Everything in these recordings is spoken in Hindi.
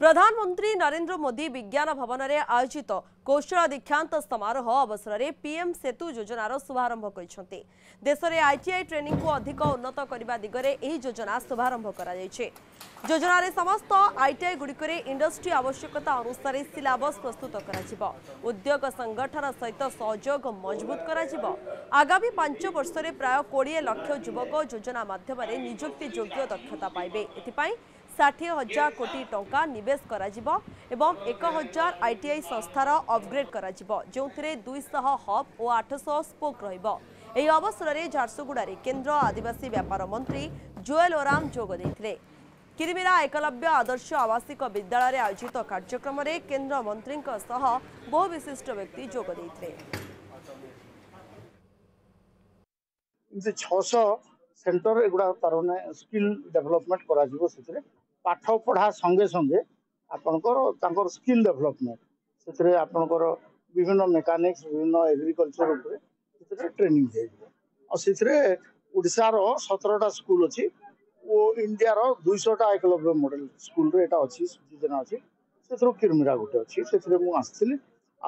प्रधानमंत्री नरेंद्र मोदी विज्ञान भवन में आयोजित कौशल दीक्षांत समारोह अवसर में पीएम सेतु योजनार शुभारंभ करछन्ते। देश में आईटीआई ट्रेनिंग को अधिक उन्नत करने दिगरे एही योजना शुभारंभ करा जायछे। योजनार समस्त आईटीआई गुड़िकरे इंडस्ट्री आवश्यकता अनुसार सिलेबस प्रस्तुत करा उद्योग संगठन सहित सहयोग मजबूत करा। आगामी 5 वर्ष में प्राय 20 लाख युवक योजना माध्यम निजुक्ति योग्य दक्षता पाइबे। एथिपाई 60,000 कोटी टंका निवेश करा एवं 1,000 आईटीआई संस्थार अपग्रेड करा जो 200 हब और 800 स्पोक रहिबो। एही अवसर में झारसुगुड़ा केंद्र आदिवासी व्यापार मंत्री जोएल ओराम जोग देथिले। किरिमिरा एकलव्य आदर्श आवासिक विद्यालय आयोजित कार्यक्रम में केंद्र मंत्री बहु विशिष्ट व्यक्ति जोग देथिले। 600 सेंटर एगुड़ा तार स्किल डेवलपमेंट करा पाठ पढ़ा संगे संगे आपनकर स्किल डेवलपमेंट से आपनकर विभिन्न मेकानिक्स विभिन्न एग्रीकल्चर ऊपर ट्रेनिंग दे ओडिशा रो 17टा स्कूल अच्छी वो इंडिया रो 200टा एकलव्य मॉडल स्कूल रे एटा अच्छी योजना अच्छी से किरमिरा गोटे अच्छी से मुझे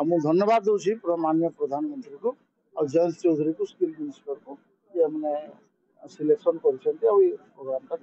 मु धन्यवाद दूसरी माननीय प्रधानमंत्री को और जयंत चौधरी को स्किल मिनिस्टर को ये मैंने सिलेक्शन कर प्रोग्राम।